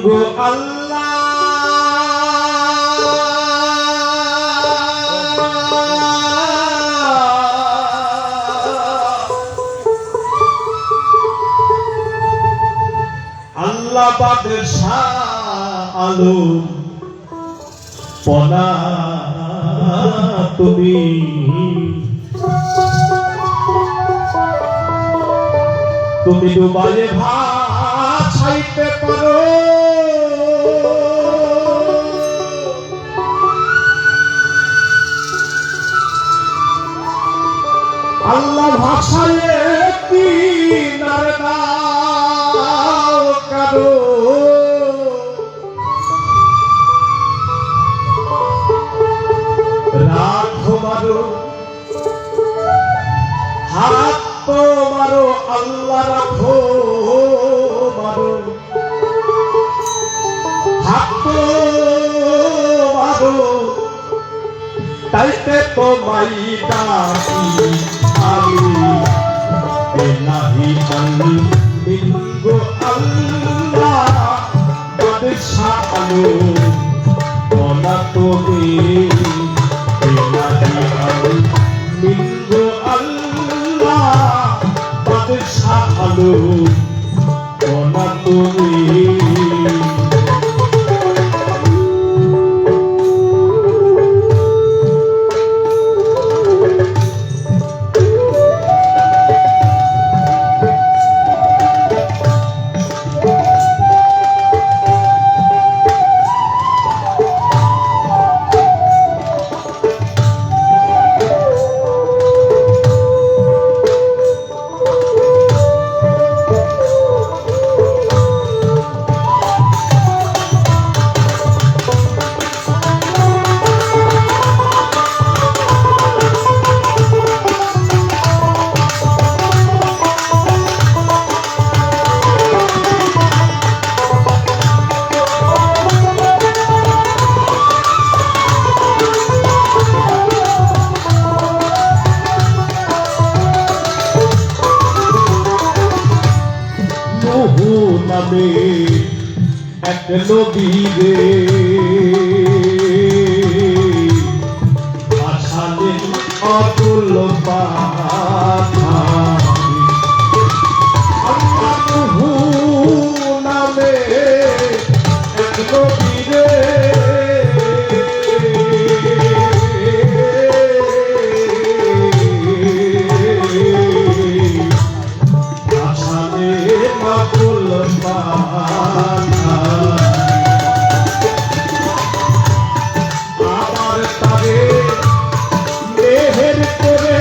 গো আল্লাহ আল্লাহ বাদশাহ আলম পনা তুমি তুমি ডুবালে ভাসাইতে পারো আল্লাহ ভাসাইয়ে কিনারে দাও কারো রাখো মারো হাত তো মারো আল্লাহ রাখো মারো হাত তো মারো তাইতে তো মাই ডাকি আমি এলাহি আল্লাহ গো আল্লাহ বাদশাহ আলম বলা তুমি এলাহি আল্লাহ গো আল্লাহ বাদশাহ আলম বলা তুমি নামে এক নবীরে আছালেন অতুল পাখারি আল্লাহু নামে এক নবীরে আমার তারে মেহের করে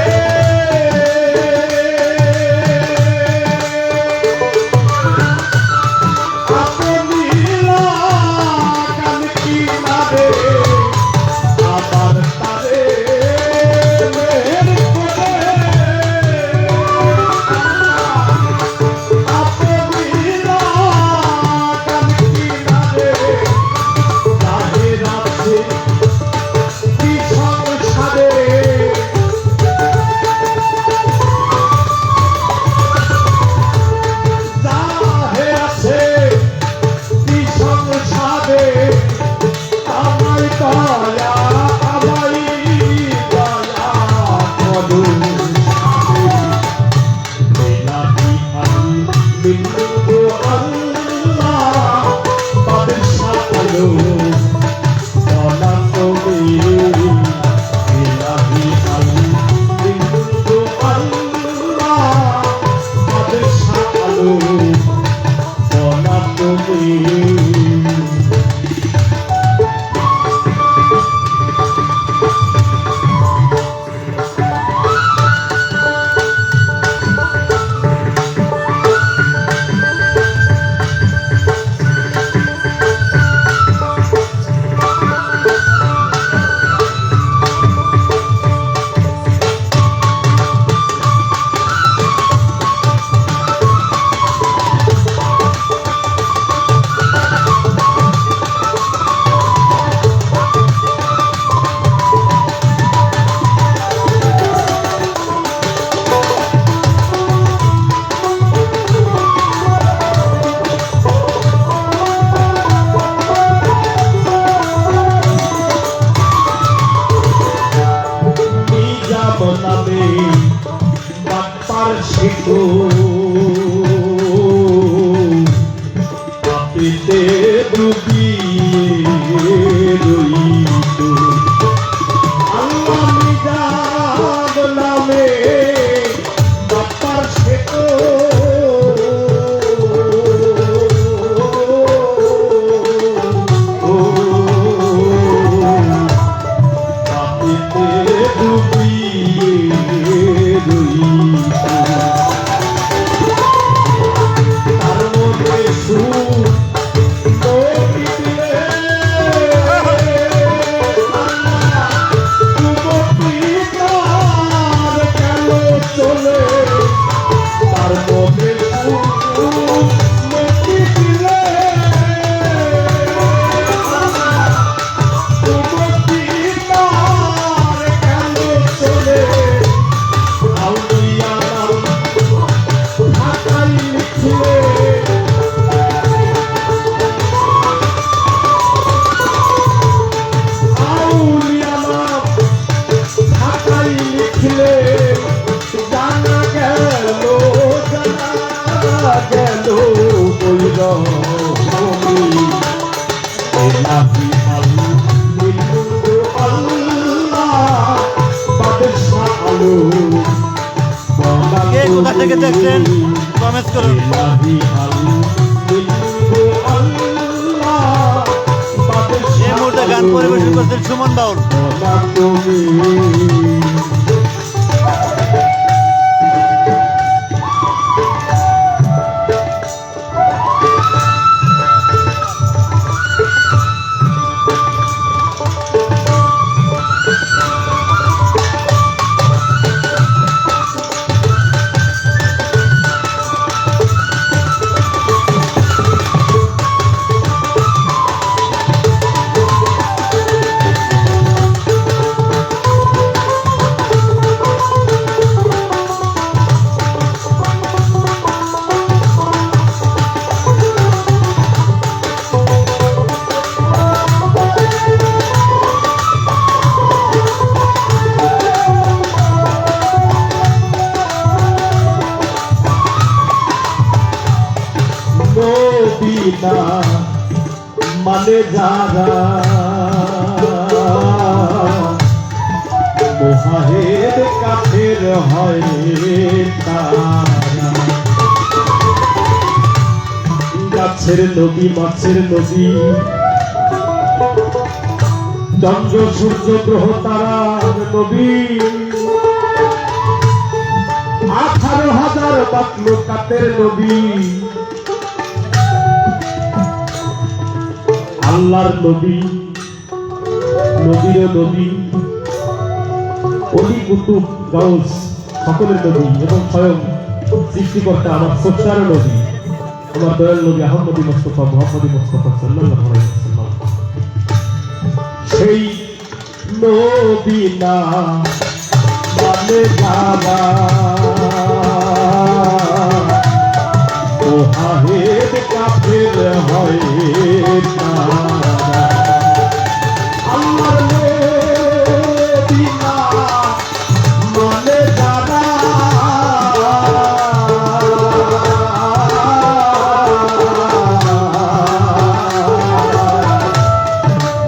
শিখো পাপিতে ডুবিয়ে রইত আল্লাহ নিজাব নামে বাপ্পার শিখো কে কোথা থেকে দেখছেন কমেন্ট করুন। এই মুহূর্তে গান পরিবেশন করছেন সুমন বাউল। মদিনা মানে যারা মোহাহের কাফের হয় তারা গাছের নদী মাছের নদী চন্দ্র সূর্য গ্রহ তারার নদী 18,000 মাখলুকাতের নবী আল্লাহর নবী নবীর নবী অলি কুতুব গাউস সকলের নবী এবং স্বয়ং সৃষ্টিকর্তা আমার সত্যার নবী আমার দয়াল নবী আহমদী মুস্তাফা মুহাম্মদী মুস্তাফা সাল্লাল্লাহু আলাইহি ওয়াসাল্লাম সেই নবী না মানে যারা মোহাহের কাফের হয় তারা আল্লাহর নবী না মানে যারা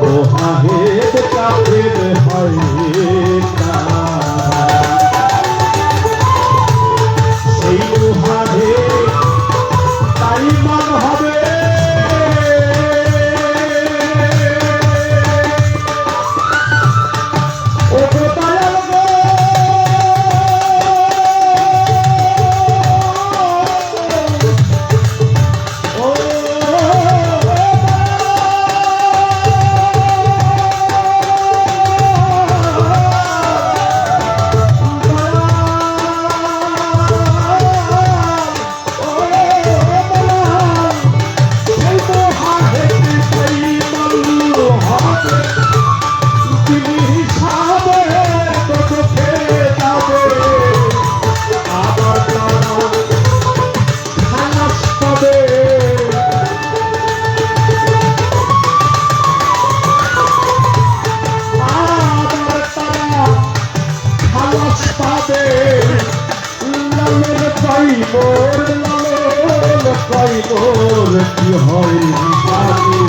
মোহাহের কাফের হয় তারা মোর লালন কই মোর কি হয় জানি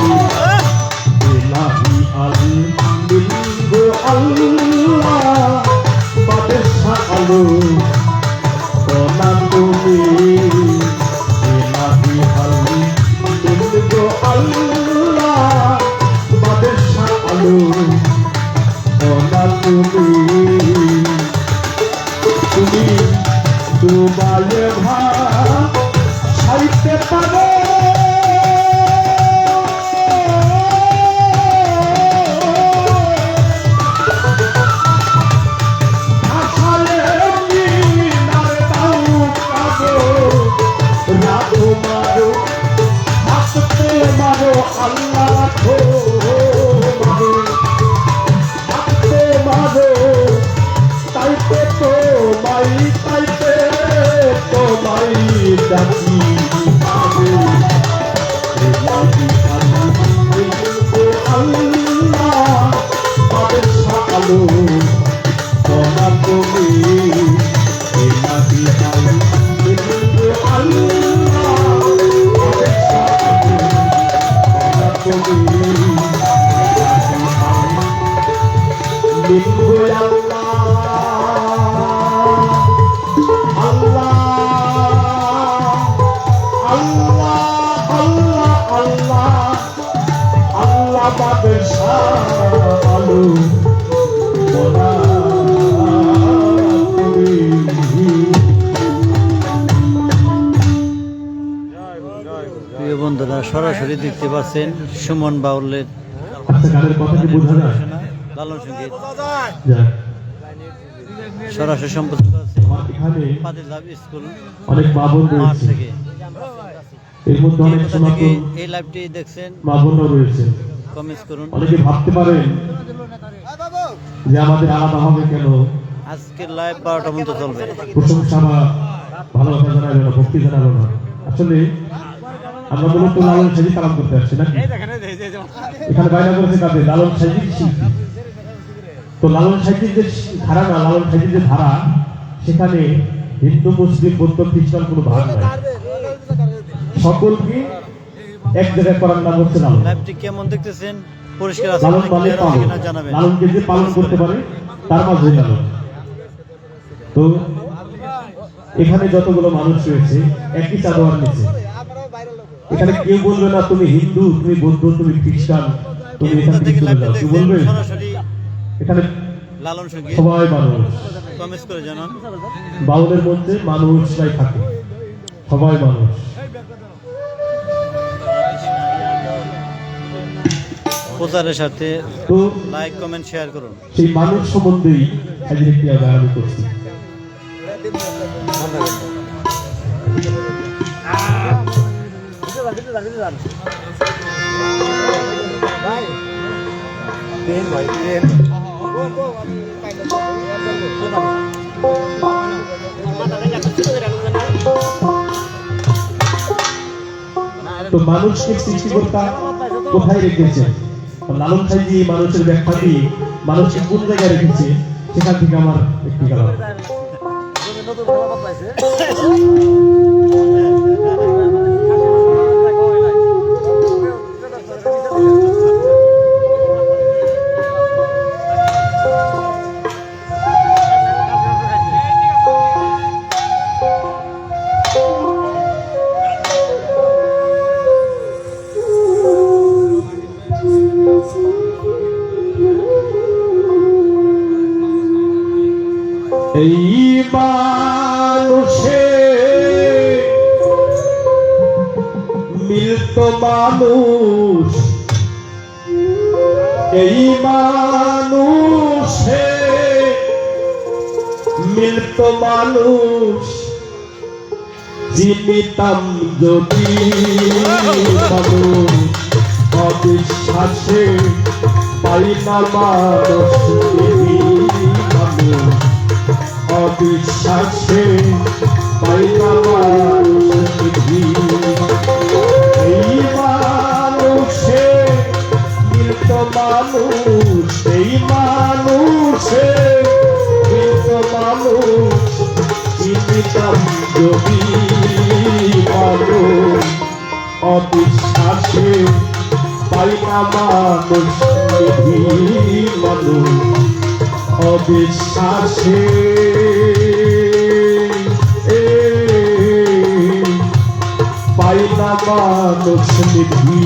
ইলাহি আল্লাহ আল্লাহ বাদশাহ আলো কোনা তুমি ইলাহি আল্লাহ আল্লাহ বাদশাহ আলো কোনা তুমি তুমি ডুবালে ভাইতে পারো ভাষালে মিনার দাও কাবো রাধু মারো হাসতে মারো আল্লাহ রাখো মারো হাসতে মারো তাইতে তো মাই তাইতে তো মাই ডাকি পাবে ইলাহি আল্লাহ বাদশাহ আলো কোনা তুমি ইলাহি আল্লাহ বাদশাহ আলো কোনা তুমি লিঙ্গো প্রিয় বন্ধুরা সরাসরি দেখতে পাচ্ছেন সুমন বাউলের আচ্ছা গানের কথা কি বোঝা যায় লালন সঙ্গীত যাক, সরাসরি সম্প্রচার করছে আমার এখানে ফাজিলাভ স্কুল অনেক মা বোন মাঠ রয়েছে থেকে। এর মধ্যে অনেক কোথা থেকে সনাতন এই লাইভটি দেখছেন মা বোনও রয়েছে কমেন্টস করুন। অনেকে ভাবতে পারেন যে আমাদের আলাদা হবে কেন আজকের লাইভ 12টা পর্যন্ত চলবে। প্রশংসা বা ভালোবাসা জানাবে না ভক্তি জানাবে না আসলে আমরা মূলত লালন সাজি কালাম করতে আসছি নাকি এখানে বাইনা করেছে কাদের লালন সাজি শিল্পী তো লালন সাহিত্যের যে ধারা না লালন সাহিত্যের যে ধারা সেখানে হিন্দু মুসলিম বৌদ্ধ খ্রিস্টান কোনো ভাগ নাই সকলকে এক জায়গায় করার নাম হচ্ছে লালন লাইভটি কেমন দেখতেছেন পরিষ্কার আছে লালন মানে ক্লিয়ার আছে পালন কিনা জানাবেন। লালনকে যে পালন করতে পারে তার মাঝে লালন তো এখানে যতগুলো মানুষ রয়েছে একই চাদর নিচে এখানে কেউ বলবে না তুমি হিন্দু তুমি বৌদ্ধ তুমি খ্রিস্টান তুমি কে এখান কোথা থেকে থেকে চলে লাইভটি যাও কি দেখছেন বলবে সরাসরি এখানে লালন সঙ্গীত সবাই মানুষ কমেন্টস করে জানান। বাউলের মধ্যে মানুষরাই থাকে সবাই মানুষ প্রচারের সাথে তো লাইক কমেন্ট শেয়ার করুন। সেই মানুষ সম্বন্ধেই আজকে একটি গান আমি করছি তো মানুষকে সৃষ্টিকর্তা কোথায় রেখেছে লালন সাহেবজি মানুষের ব্যাখ্যা দিয়ে মানুষকে কোন জায়গায় রেখেছে সেখান থেকে আমার একটি গান এই মানুষে মিলত মানুষ এই মানুষে মিলত মানুষ জীবিতাম যদি মানুষ অবিশ্বাসে পাই না মানুষ মানুষ অবিশ্বাসে পাই না মানুষ এই মানুষে মিলত মানুষ এই মানুষে মিলত মানুষ জীবিতা যদি পালো অবিশ্বাসে পাই না মানুষ নিধি মানুষ অবিশ্বাসে পাই না মানুষ নিধি।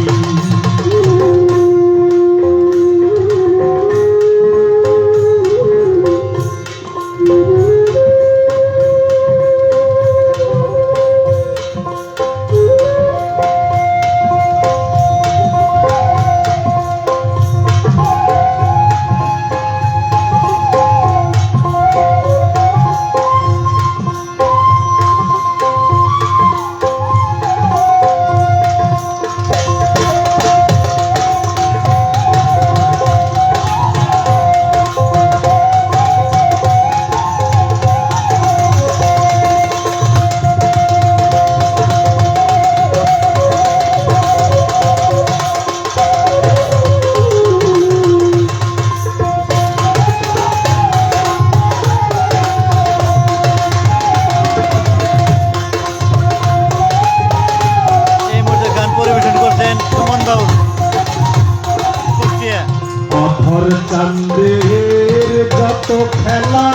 অধর চান্দের যত খেলা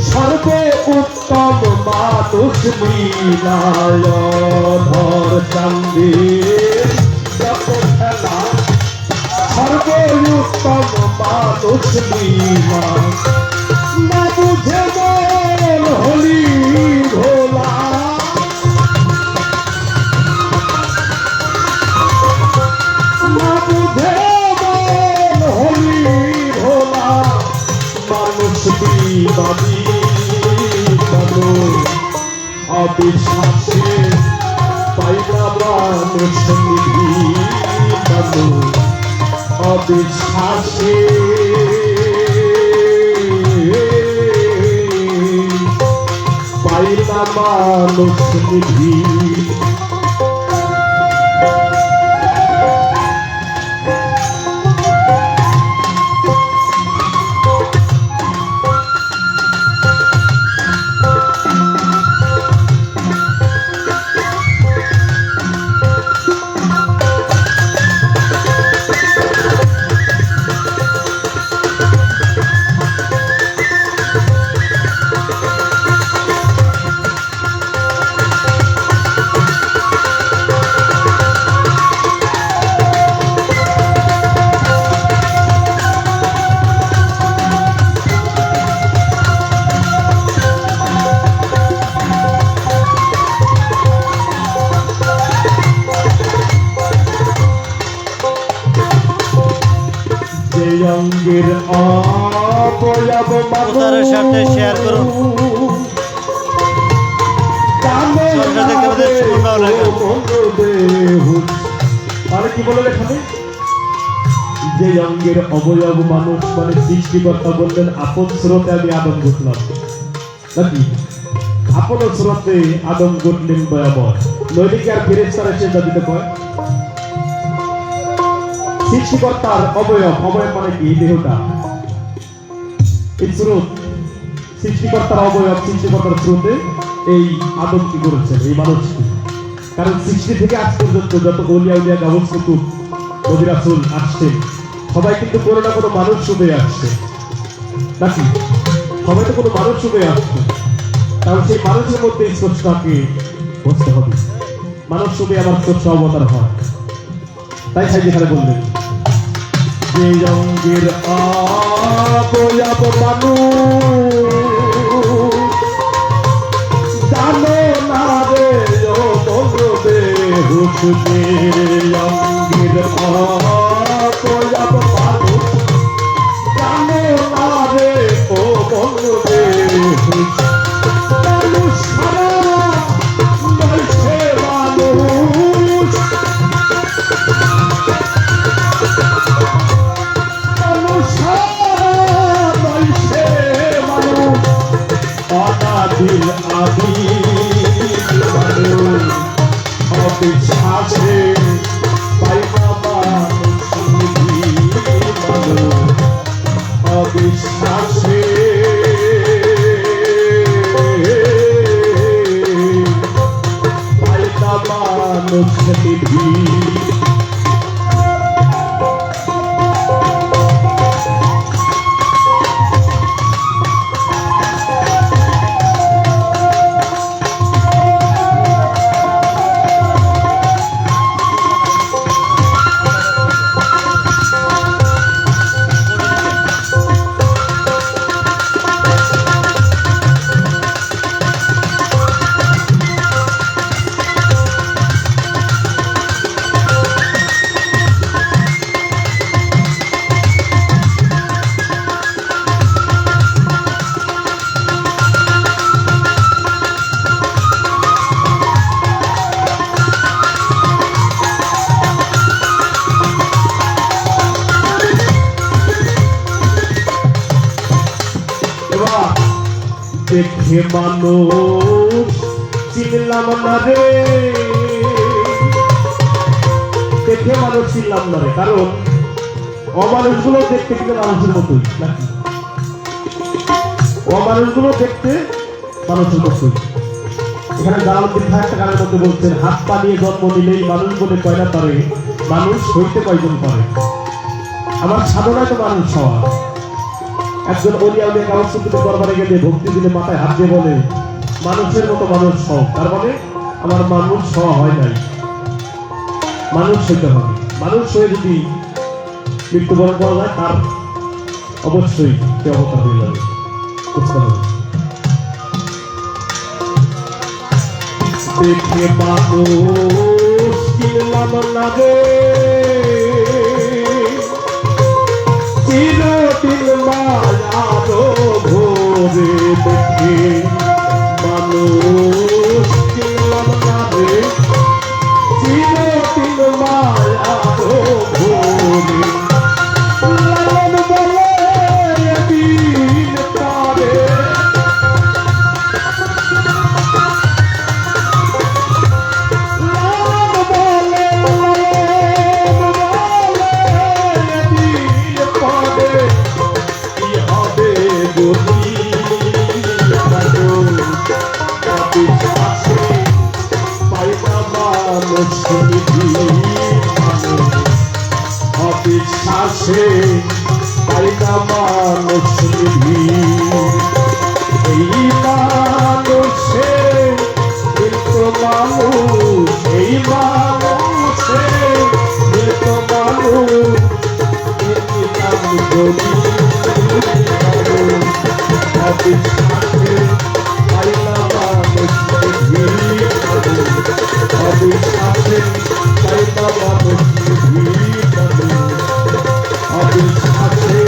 সর্বে উত্তম মানুষ মিলায়। অধর চান্দের যত খেলা সর্বে উত্তম মানুষ মিলায়। না বুঝে মন হলি ভোলা অবিশ্বাসে পাই না মানুষ নিধি মানুষ অবিশ্বাসে পাই না মানুষ নিধি। অঙ্গের অবয়ব প্রচারের সাথে শেয়ার করুন। আর কি বলে এখানে যে অঙ্গের অবয়ব মানুষ মানে সৃষ্টিকর্তা বললেন আপন স্রোতে আমি আদম ঘটলাম নাকি আপন স্রোতে আদম ঘটলেন ভয়াবহ নইলে কি আর ফেরেশতারা চিন্তা দিতে পারে। সৃষ্টিকর্তার অবয়ব অবয়ব মানে কি দেহটা এই স্রোত সৃষ্টিকর্তার অবয়ব সৃষ্টিকর্তার স্রোতে এই আদম কি করেছেন এই মানুষকে। কারণ সৃষ্টি থেকে আজ পর্যন্ত যত ওলিয়া উলিয়া গাউস কুতুব নবী রাসূল আসছেন সবাই কিন্তু কোনো না কোনো মানুষ রূপে আসছে নাকি সবাই তো কোনো মানুষ রূপে আসছে। কারণ সেই মানুষের মধ্যে এই স্রষ্টাকে বসতে হবে মানুষ রূপে আমার স্রষ্টা অবতার হয়। তাই সাই যেখানে বললেন যে অঙ্গের অবয়ব মানুষ জানো না রে ও বন্ধুবে হুসনে অঙ্গের অবয়ব মানুষ জানো না রে ও বন্ধুবে মানুষ সারা নয়সে মানুষ অনাদিল আদি অবিশ্বাসে পাই না মানুষ নিধি মানুষ অবিশ্বাসে মানুষ নিধি। দেখে মানুষ চিনলাম না রে, দেখে মানুষ চিনলাম না রে, কারণ অমানুষগুলো দেখতে কিন্তু মানুষের মতোই নাকি, অমানুষগুলো দেখতে মানুষের মতোই। এখানে জালালউদ্দিন খান একটা গানের মধ্যে বলছেন, হাত পা নিয়ে জন্ম নিলেই মানুষ বলে কয়না পারে, মানুষ হইতে কয়জন পারে। আমার সাধনায় তো মানুষ হওয়া। একজন অলিয়া উলিয়া গাউসুদ্দিনের দরবারে গেলে ভক্তি দিলে মাথায় হাত দিয়ে বলে, মানুষের মতো মানুষ হও। তার মানে আমার মানুষ হওয়া হয় নাই, মানুষ হইতে হবে। মানুষ হয়ে যদি মৃত্যুবরণ করা যায়, তার অবশ্যই সে অবতার হয়ে যাবে, বুঝতে হবে। দেখে মানুষ চিনলাম না রে, চিরদিন মায়ার ঘোরে দেখে মানুষ চিনলাম না রে, চিরদিন মায়ার ঘোরে। লালন বলে দিন তারে, অবিশ্বাসে পাইনা মানুষ নিধি। এই মানুষে কিন্তু মানুষ, এই মানুষে কিন্তু মানুষ, অবিশ্বাসে পাইনা মানুষ নিধি, অবিশ্বাসে পাইনা মানুষ নিধি, অবিশ্বাসে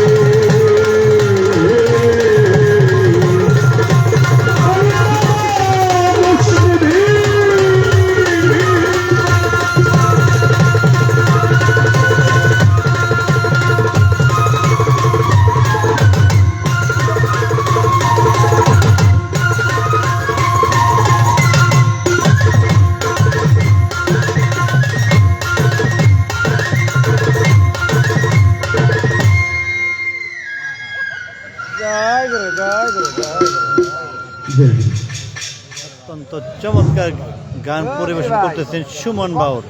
অত্যন্ত চমৎকার গান পরিবেশন করতেছেন সুমন বাউল।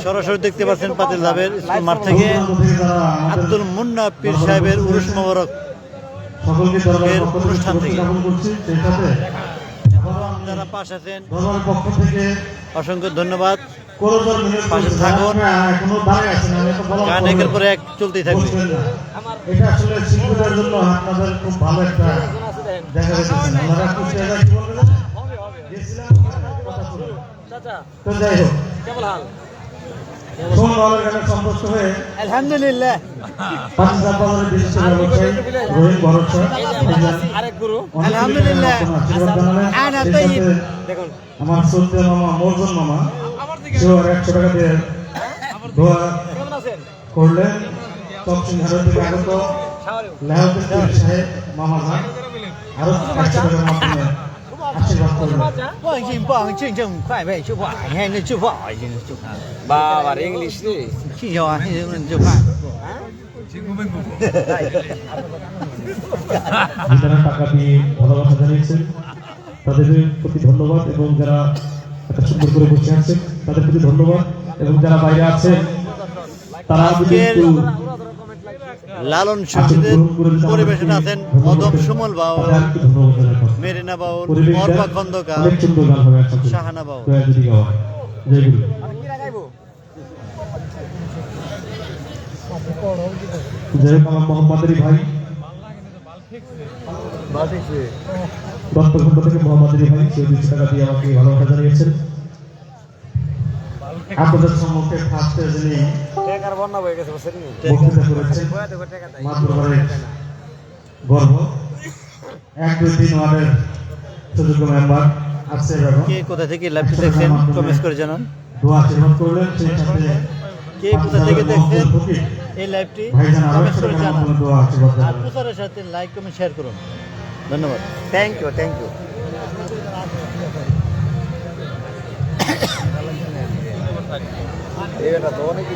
সরাসরি দেখতে পাচ্ছেন পাতিল ধাবের স্কুল মাঠ থেকে আব্দুল মুন্না পীর সাহেবের উরুস মোবারক অনুষ্ঠান থেকে। যারা পাশ আছেন অসংখ্য ধন্যবাদ, পাশে থাকুন, গান একের পরে এক চলতেই থাকবে। এটা আসলে শিল্পীদের জন্য আপনাদের খুব ভালো একটা দেখা যাচ্ছে। আমরা তো যাই হোক, সন্তুষ্ট হয়ে আলহামদুলিল্লাহ আলহামদুলিল্লাহ আমার শ্রদ্ধা মামা মর্জন মামা সেও 100 টাকা দিয়ে দোয়া করলেন। চকসিংহারের থেকে আগত লাহুদ্দিন সাহেব মামা খান আরো 100 টাকার মাধ্যমে আশীর্বাদ করলেন। বাবার ইংলিশ রে যারা টাকা দিয়ে ভালোবাসা জানিয়েছেন তাদের প্রতি ধন্যবাদ, এবং যারা এত সুন্দর করে বসে আছে, তাদের প্রতি ধন্যবাদ। এবং যারা বাইরে আছে তারা যদি একটু লালন সঙ্গীতের পরিবেশনে আছেন মদম সুমল বাউল, তাদেরকে ধন্যবাদ জানাবো। মেরিনা বাউল, পরিবেশটা অর্পা খন্দকার, অনেক সুন্দর গান হবে আশা করি। শাহানা বাউল। দয়া যদি গাওয়া হয়। জয় গুরু। জয় হোক আমার মোহাম্মদের ভাই দত্তখণ্ড থেকে মোহাম্মদের ভাই, সে 200 টাকা দিয়ে আমাকে ভালোবাসা জানিয়েছেন। আপনাদের সম্মুখে ফার্স্টে যিনি বক্তৃতা করেছেন মা দরবারের গর্ব 1, 2, 3 ওয়ার্ডের সুযোগ্য মেম্বার আছে এবং কে কোথা থেকে লাইভটি দেখছেন কমেন্ট করে জানান। দোয়া আশীর্বাদ করলেন, সেই সাথে কে কোথা থেকে দেখছেন এই লাইভটি ভাইজান আরো কমেন্ট করে জানান। দোয়া আশীর্বাদ আর জানান। প্রচারের সাথে লাইক কমেন্ট শেয়ার করুন। ধন্যবাদ। Thank you, thank you.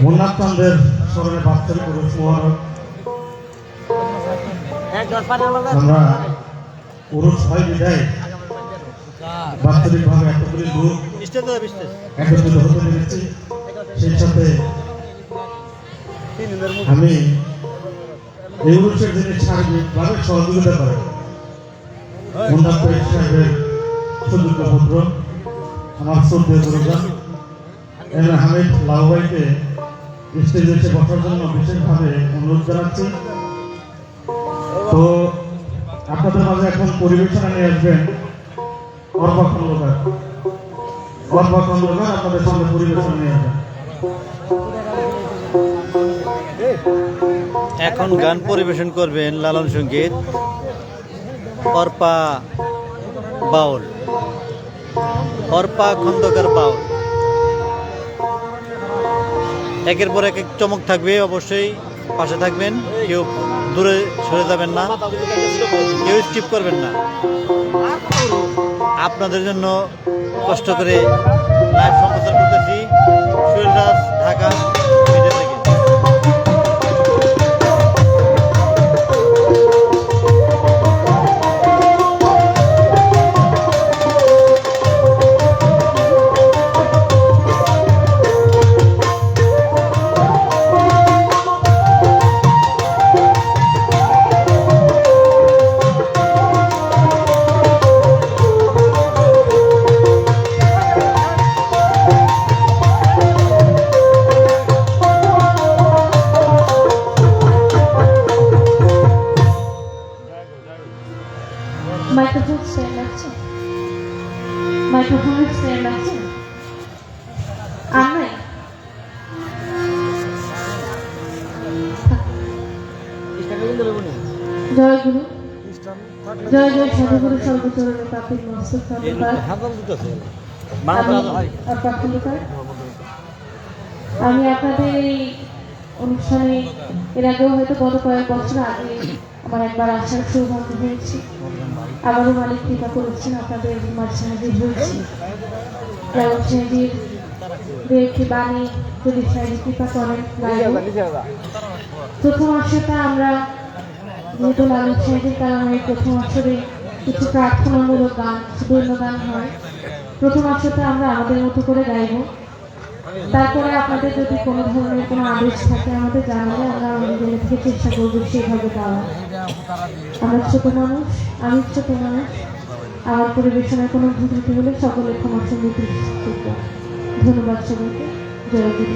Munnaf চন্দ্রের স্মরণে বাৎসরিক পুরুষ মোবারক। আমরা পুরুষ হয় বিদায় বাৎসরিক ভাবে এতগুলি লোক একত্রিত হতে পেরেছি। সেই সাথে আমি এই উৎসবের যিনি সার্বিকভাবে সহযোগিতা করেন মুন্নাফ সাহেবের সুযোগ্য পুত্র আমার শ্রদ্ধেয় গুরুজন হামিদ লাউভাইকে স্টেজে এসে বসার জন্য বিশেষভাবে অনুরোধ জানাচ্ছি। তো আপনাদের মাঝে এখন পরিবেশনা নিয়ে আসবেন অর্পা খন্দকার। আপনাদের সঙ্গে পরিবেশনা নিয়ে আসবেন। এখন গান পরিবেশন করবেন লালন সঙ্গীত অর্পা বাউল, অর্পা খন্দকার বাউল। একের পর এক চমক থাকবে, অবশ্যই পাশে থাকবেন, কেউ দূরে সরে যাবেন না, কেউ স্কিপ করবেন না। আপনাদের জন্য কষ্ট করে লাইভ সম্প্রচার করতেছি সুরেলরাজ, ঢাকা ভিডিও থেকে। মাইক্রোফোন স্ট্যান্ড আছে, মাইক্রোফোনের স্ট্যান্ড আছে আর নাই। জয় গুরু, জয় জয় সাধুগুরু সর্বচরণে পাপির মস্তক ধন্যবাদ। আমি আপনাদের এই অনুষ্ঠানে এর আগেও হয়তো গত কয়েক বছর আগে আমার একবার আসার সৌভাগ্য হয়েছে। আবারও মালিক কৃপা করেছেন, আপনাদের মাঝে হাজির হয়েছি। লালন সাহেবের দু একটি বাণী যদি সাহেব কৃপা করেন। প্রথম আসরটা আমরা যেহেতু লালন সাহেবের কারণে প্রথম আসরে কিছু প্রার্থনামূলক গান, সুবর্ণ গান হয়, প্রথম আসরটা আমরা আমাদের মতো করে গাইব। তারপরে আপনাদের যদি কোনো ধরনের কোনো আদেশ থাকে আমাদের জানালে আমরা আমাদের থেকে চেষ্টা করবো সেভাবে গাওয়া। আমরা ছোট মানুষ, আমি ছোট মানুষ, আমার পরিবেশনায় কোনো ভুল হলে সকলের ক্ষমা সঙ্গীত। ধন্যবাদ সবাইকে। জয় গুরু।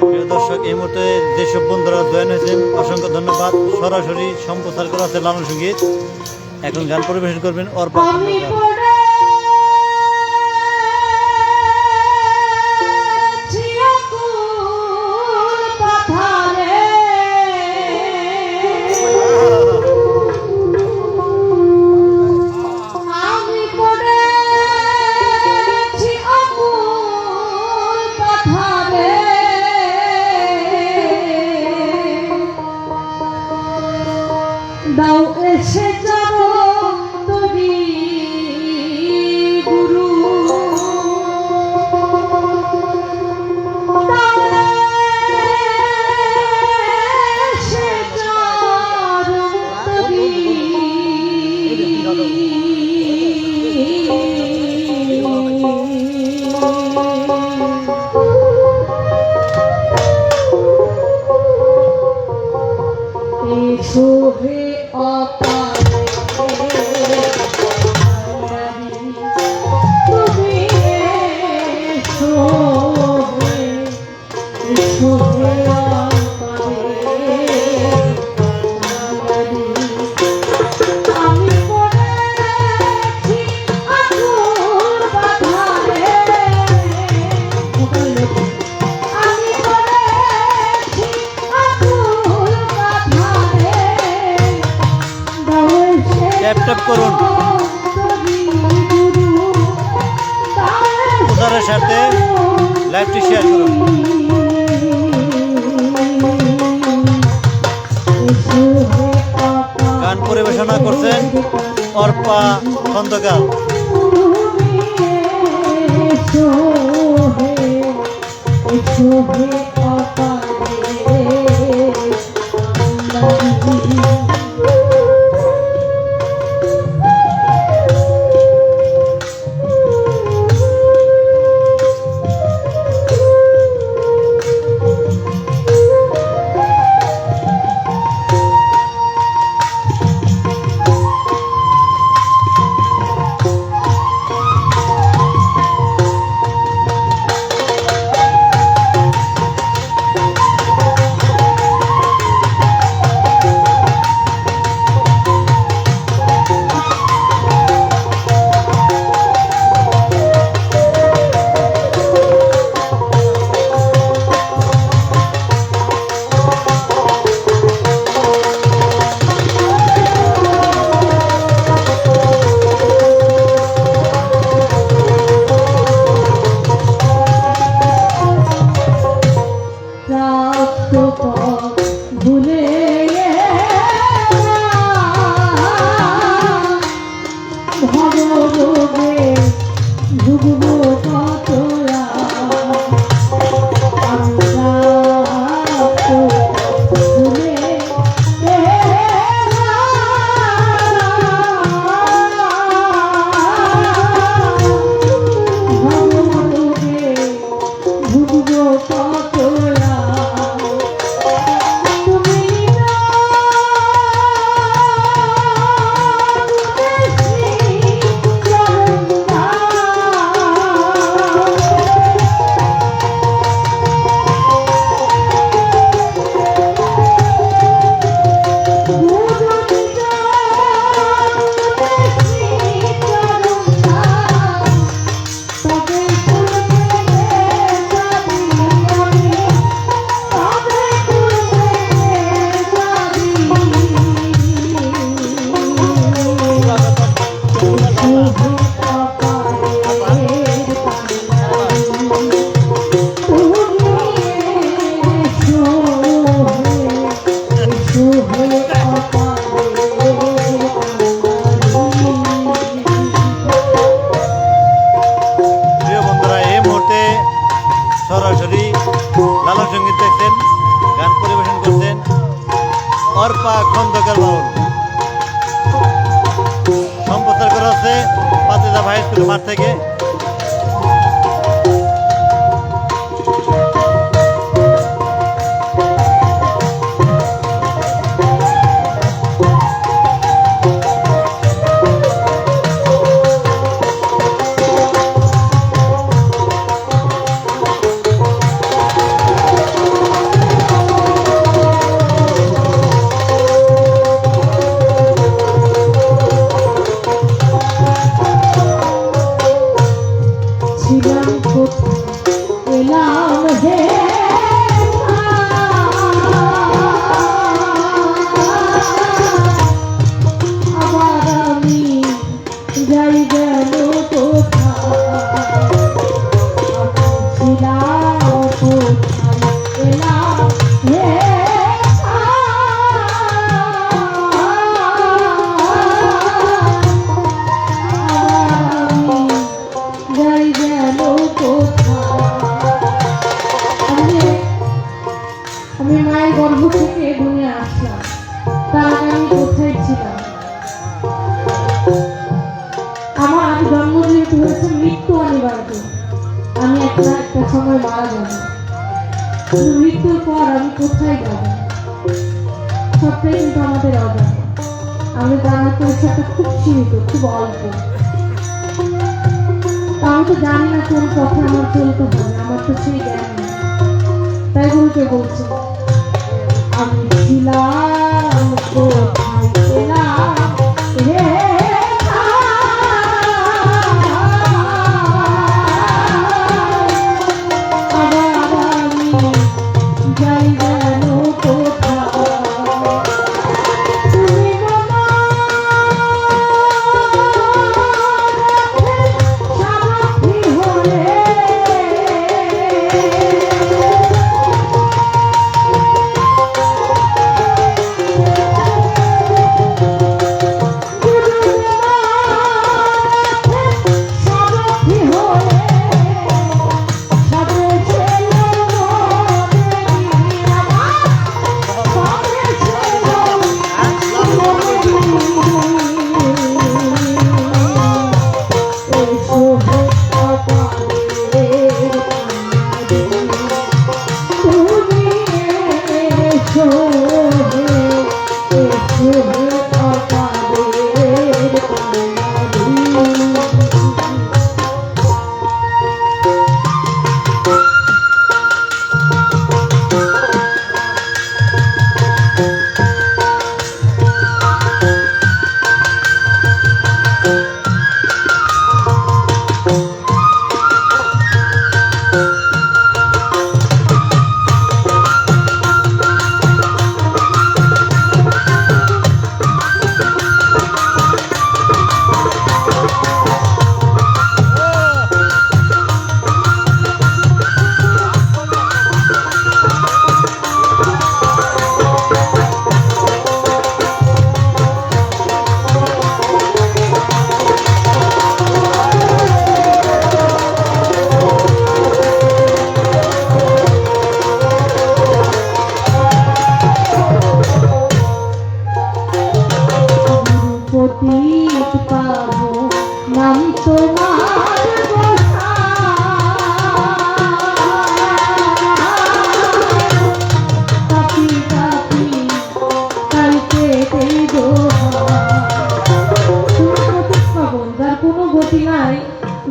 প্রিয় দর্শক, এই মুহূর্তে যেসব বন্ধুরা জয়েন হয়েছেন অসংখ্য ধন্যবাদ। সরাসরি সম্প্রচার করা আছে লালন সঙ্গীত। এখন গান পরিবেশন করবেন অর্পা খন্দকার। দাও এসে যাবো তুমি এসো হে অপারে তুমি এসো হে, এসো হে অপারে আমি পড়েছি আকুল বাধারে, আমি পড়েছি আকুল বাধারে, দাও সে ট্যাপ ট্যাপ করুন অন্তরি গুরু, দাও উদারের সাথে লাইভটি শেয়ার করুন। এসো হে অপারে গান পরিবেশনা করছেন অর্পা খন্দকার। এসো হে, এসো হে অপারে ভুলে ভবরোগে ভুগব কতরা, আমরা তো ভুলে ভবরোগে ভুগব কতরা, প্রিয় বন্ধুরা, এই মুহূর্তে সরাসরি লালন সঙ্গীত দেখছেন, গান পরিবেশন করছেন অর্পা খন্দকার বাউল। সম্প্রচার করা হচ্ছে পাতেদা হাই স্কুল মাঠ থেকে। ছিলাম কোথায় এলাম হে আবার আমি যাই গেল কোথায়, ছিলাম কোথায় এলাম হে যাই গেল কোথায়, আমি মায়ের গর্ভ থেকে দুনিয়া আসলাম, তার আগে আমি কোথায় ছিলাম। আমার জন্ম যেহেতু হয়েছে মৃত্যু অনিবার্য, আমি একটা সময় মারা যাব, কিন্তু মৃত্যুর পর আমি কোথায় যাব, সবটাই কিন্তু আমাদের অজানা। আমাদের জানার পরিসরটা খুব সীমিত, খুব অল্প। তা আমি তো জানি না কোন পথে আমার চলতে হবে, আমার তো সেই জ্ঞান নেই। তাই গুরুকে বলছি, আমি ছিলাম কোথায় পেলাম রে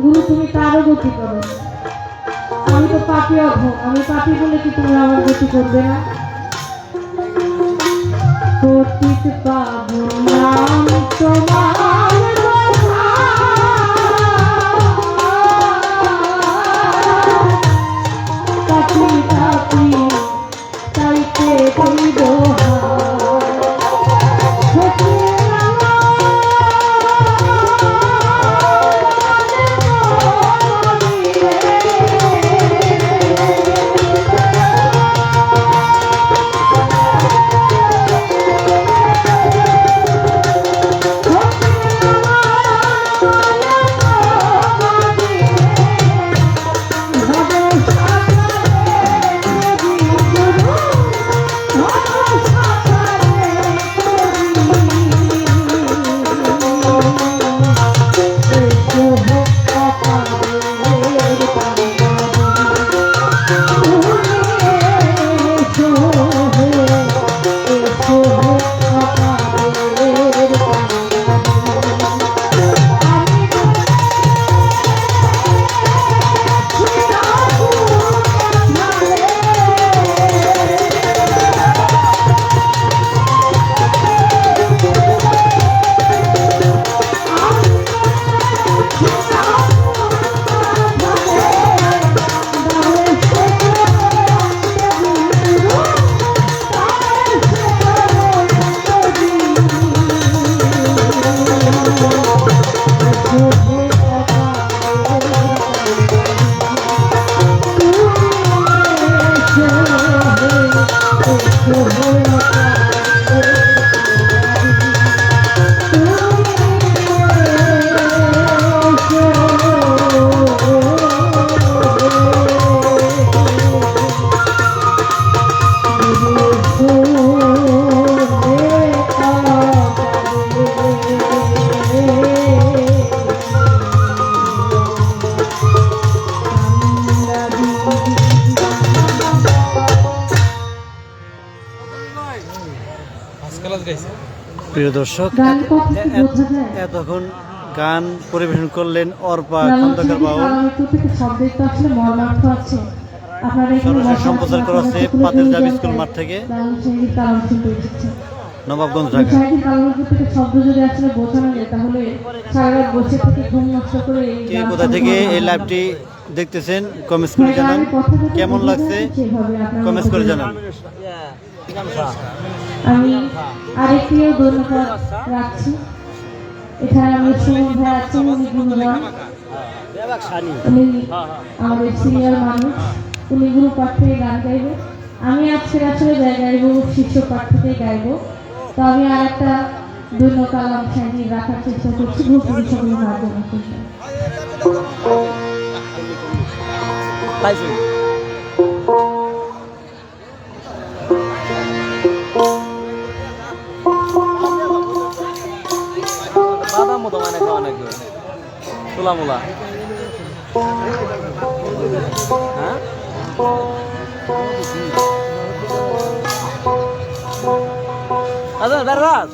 গুরু, তুমি তারও গতি করো। আমি তো পাপি অধম, আমি পাপি বলে কি তুমি আমার গতি করবে না? পতিত পাবো নাম তোমার কথা, পাপি পাপি তাইতে কই দোহা প্রিয় দর্শক, গান কথা কি বোঝা যায়? এতক্ষণ গান পরিবেশন করলেন অর্পা লালন খন্দকার সাহেবের বাউল। কালামের প্রত্যেকটা শব্দের তো আসলে মর্মার্থ আছে। আপনারা এখানে সরাসরি বসা সম্প্রচার আছেন, করা হচ্ছে আপনারা পাতের জাবি জানতেন স্কুল মাঠ থেকে, লালন সাহেবের কালাম শুনতে এসেছেন। নবাবগঞ্জ, ঢাকা। সাহেবের কালামের প্রত্যেকটা শব্দ যদি আসলে বোঝানো যায় তাহলে সারা রাত বসে থেকে ঘুম নষ্ট করে এই কে গান কোথা থেকে এই লাইভটি দেখতেছেন কমেন্টস করে জানান, কেমন লাগছে কমেন্টস করে জানান। আমি আরেকটিও ধন্যবাদ রাখছি। এখানে আমি সুমন ভাই আছেন, উনি গুরুজন, উনি আমাদের সিনিয়র মানুষ, উনি গুরু পাঠ থেকে গান গাইবে। আমি আজকে আসলে গাইবো শিষ্য পাঠ থেকে গাইবো। তো আমি আর একটা দৈন্য কালাম সাইডে রাখার চেষ্টা করছি ভক্তি সকলের মাধ্যমে। বাদাম মতো মানে খাওয়া নাকি তোলা মোলা হ্যাঁ আচ্ছা বেরাস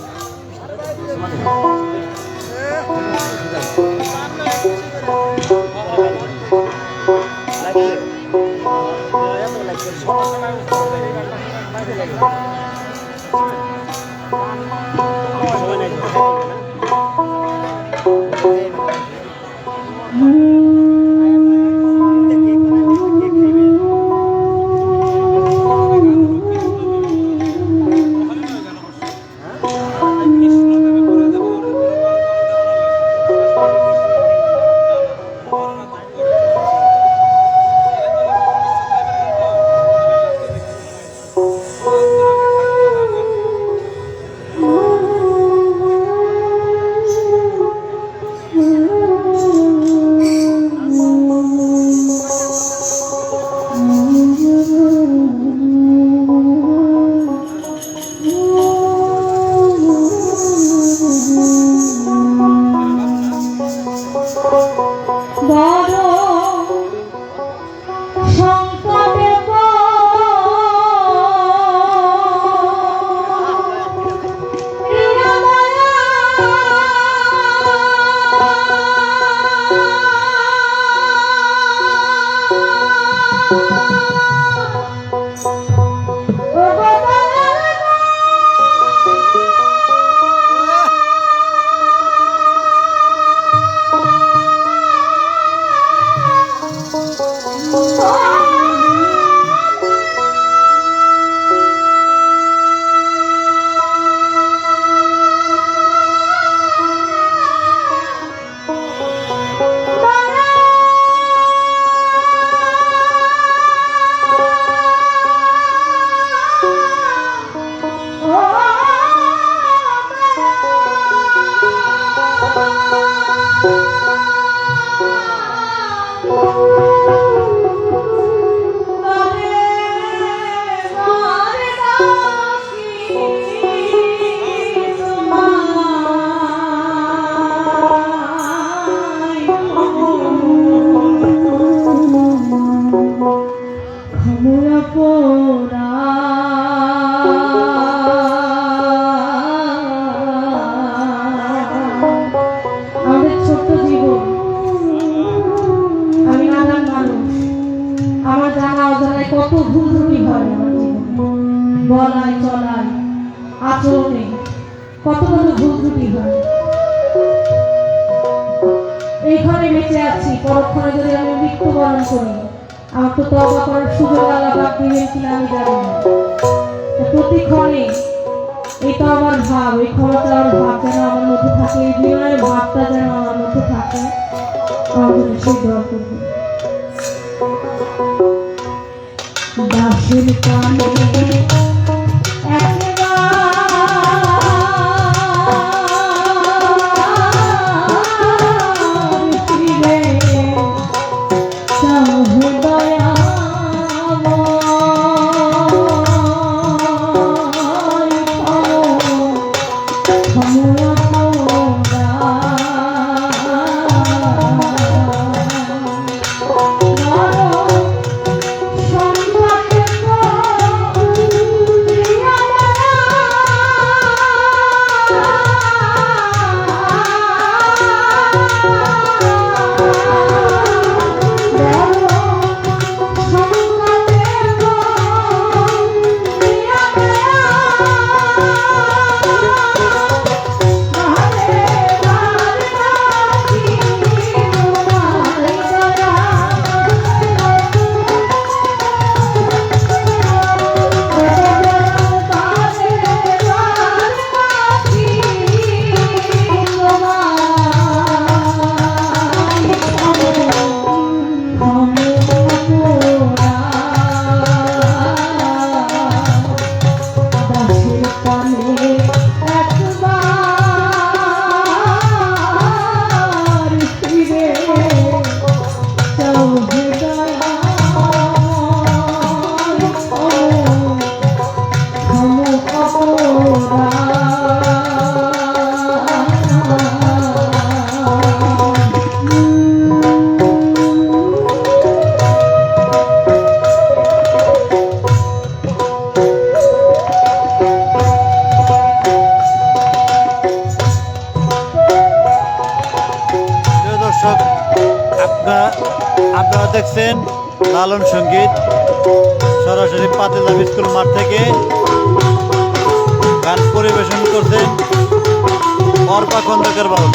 কত ভুল ত্রুটি হয় আমার জীবনে, বলায় চলায় আচরণে কত কত ভুল ত্রুটি হয়। এইখানে বেঁচে আছি, পরক্ষণে যদি আমি মৃত্যুবরণ করি আমার তো তওবা করার সুযোগ আল্লাহ পাক দিবেন কিনা আমি জানি না। প্রতিক্ষণে এই তওবার ভাব, এই ক্ষমা চাওয়ার ভাব যেন আমার মধ্যে থাকে, এই বিনয়ের ভাবটা যেন আমার মধ্যে থাকে। আমার জন্য সেই দোয়া করবে। দাসের কানে লালন সঙ্গীত সরাসরি পাতিলাভ স্কুল মাঠ থেকে গান পরিবেশন করছেন অর্পা খন্দকার বাউল।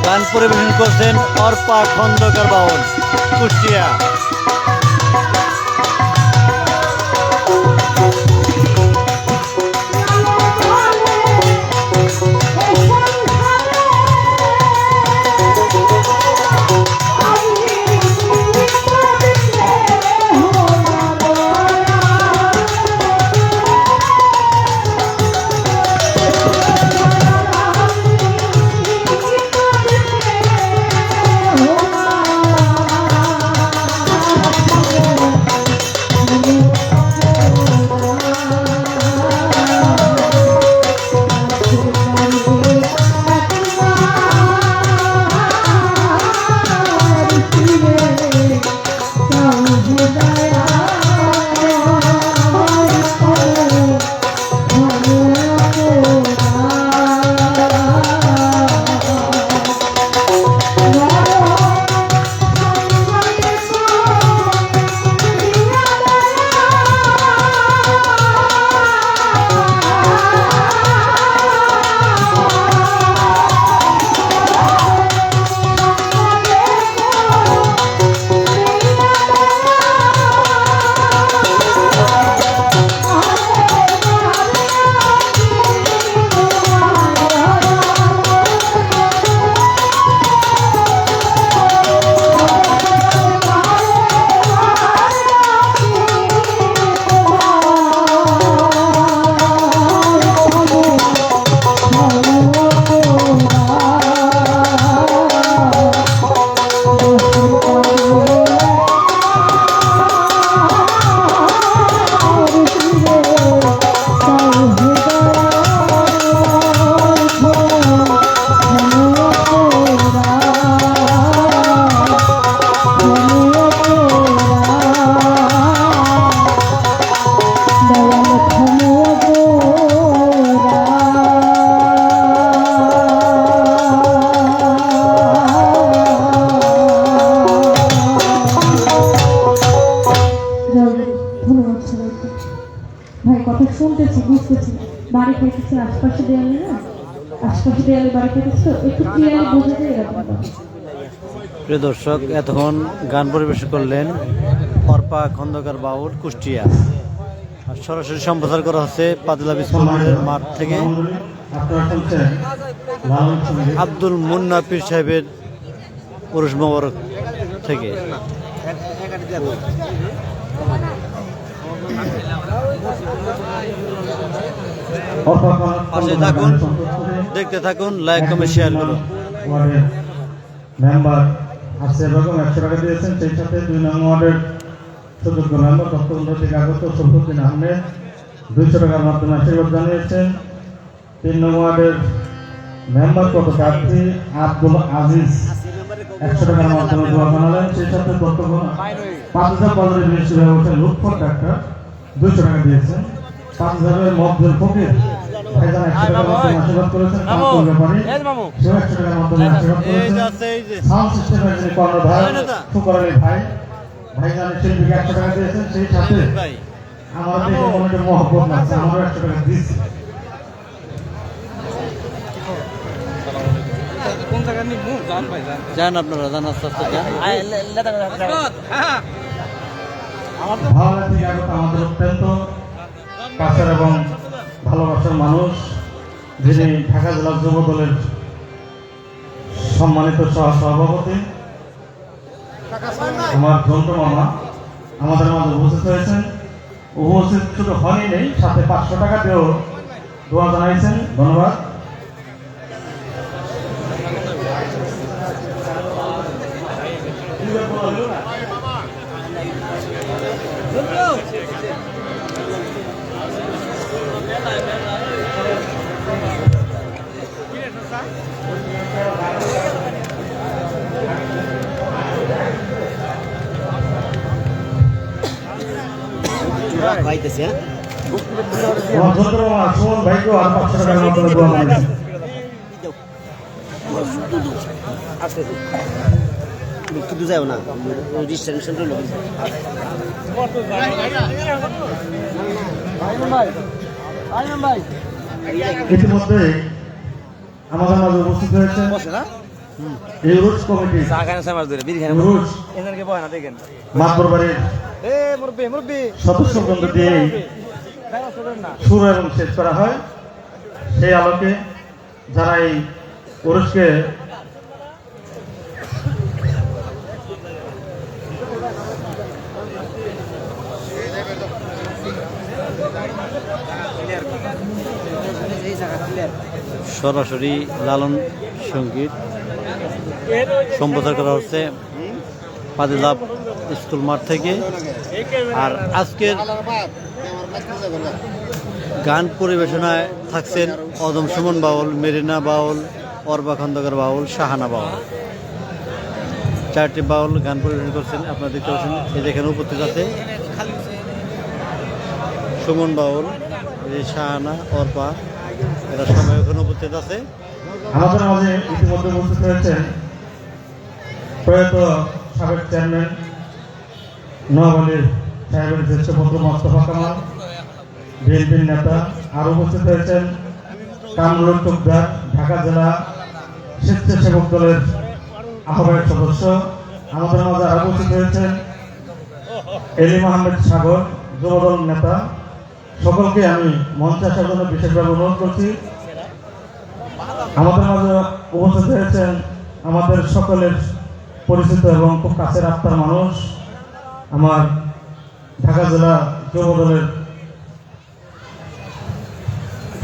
গান পরিবেশন করছেন অর্পা খন্দকার বাউল, কুষ্টিয়া। ভাই কথা শুনতেছি, বুঝতেছি, বাড়ি খেতেছি আশপাশে দেয়ালে না, আশপাশে দেয়ালে বাড়ি খেতেছি, একটু ক্লিয়ারলি বুঝে যায় এরকম। প্রিয় দর্শক, এতক্ষণ গান পরিবেশন করলেন অর্পা খন্দকার বাউল, কুষ্টিয়া। আর সরাসরি সম্প্রচার করা হচ্ছে পাতলা বিস্কুলের মাঠ থেকে আব্দুল মুন্না পীর সাহেবের পুরুষ মোবারক থেকে। পাশে থাকুন, দেখতে থাকুন, লাইক কমেন্ট শেয়ার করুন। মেম্বার আসছে এরকম 100 টাকা দিয়েছেন, সেই সাথে 2 নং ওয়ার্ডের সুযোগ্য মেম্বার তত্ত্ববন্ধ থেকে আগত শরফুদ্দিন আহমেদ 200 টাকার মাধ্যমে আশীর্বাদ জানিয়েছেন। 3 নং ওয়ার্ডের মেম্বার পদপ্রার্থী আব্দুল আজিজ 100 টাকার মাধ্যমে দোয়া জানালেন। সেই সাথে তত্ত্ববন্ধ 5000 বাজারের মিনিস্ট্রি ব্যবস্থা লুৎফর ডাক্তার 200 টাকা দিয়েছেন। 5000 মফজুল ফকির ভাইজান 100 টাকার মাধ্যমে আশীর্বাদ করেছেন। কামরুল ব্যাপারী 100 টাকার মাধ্যমে আশীর্বাদ করেছেন। সাউন্ড সিস্টেমের যিনি কর্ণধার সুকরালী ভাই, ভাইজান শিল্পীকে 100 টাকা দিয়েছেন। সেই সাথে আমাদের এই কমিটির মহব্বত আছে, আমারও 100 টাকা দিয়েছে। যান আপনারা, যান আস্তে আস্তে যান। ভাওনা থেকে আগত আমাদের অত্যন্ত কাছের এবং ভালোবাসার মানুষ, যিনি ঢাকা জেলা যুব দলের সম্মানিত সহ-সভাপতি আমার জন্টু মামা আমাদের মাঝে উপস্থিত হয়েছেন। উপস্থিত শুধু হয়নি নেই, সাথে 500 টাকা দিয়েও দোয়া জানাইছেন। ধন্যবাদ। খাইতেছে হ্যাঁ আমার ছোট মামা সুমন ভাইকেও আর 500 টাকার মাধ্যমে দোয়া বানিয়েছে। কিন্তু যাও না ডিস্টেনশন লোক ইতিমধ্যে আমাদের মাঝে উপস্থিত হয়েছে এই রুজ কমিটি রুজ মাতবর বাড়ির সদস্যবৃন্দ দিয়ে শুরু এবং শেষ করা হয়। সেই আলোকে যারা এই উরুজকে সরাসরি লালন সঙ্গীত সম্প্রচার করা হচ্ছে পাদিলাভ স্কুল মাঠ থেকে। আর আজকের গান পরিবেশনায় থাকছেন অদম সুমন বাউল, মেরিনা বাউল, অর্বা খন্দকার বাউল, শাহানা বাউল। 4টি বাউল গান পরিবেশন করছেন। আপনারা দেখতে পাচ্ছেন এই যেখানে উপস্থিত আছে সুমন বাউল, এই শাহানা, অর্পা, এরা সবাই ওখানে উপস্থিত আছে। আমাদের মাঝে ইতিমধ্যে উপস্থিত হয়েছেন প্রয়াত সাবেক চেয়ারম্যান নওয়াব আলী সাহেবের জ্যেষ্ঠ পুত্র মোস্তফা কামাল, বিএনপির নেতা। আর উপস্থিত হয়েছেন কামরুল চোকদার, ঢাকা জেলা স্বেচ্ছাসেবক দলের আহ্বায়ক সদস্য। আমাদের মাঝে আরো উপস্থিত হয়েছেন এলিম আহমেদ সাগর, যুবদল নেতা। সকলকে আমি মঞ্চে আসার জন্য বিশেষভাবে অনুরোধ করছি। আমাদের মাঝে উপস্থিত হয়েছেন আমাদের সকলের পরিচিত এবং খুব কাছের আত্মার মানুষ, আমার ঢাকা জেলা যুবদলের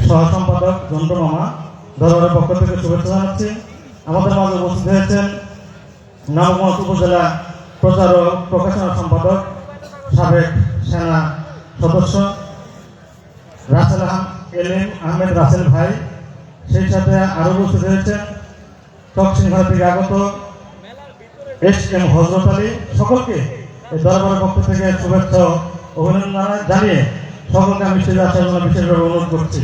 সহ সম্পাদক জন্টু মামা, দলের পক্ষ থেকে শুভেচ্ছা জানাচ্ছি। আমাদের মাঝে উপস্থিত হয়েছেন নবগঞ্জ উপজেলা প্রচার ও প্রকাশনা সম্পাদক, সাবেক সেনা সদস্য রাসেল এলিম আহমেদ রাসেল ভাই। সেই সাথে আরো উপস্থিত হয়েছেন চকসিংহা থেকে আগত এস.এম. হযরত আলী। সকলকে এই দরবারের পক্ষ থেকে শুভেচ্ছা অভিনন্দন জানিয়ে সকলকে আমি স্টেজে আসার জন্য বিশেষভাবে অনুরোধ করছি।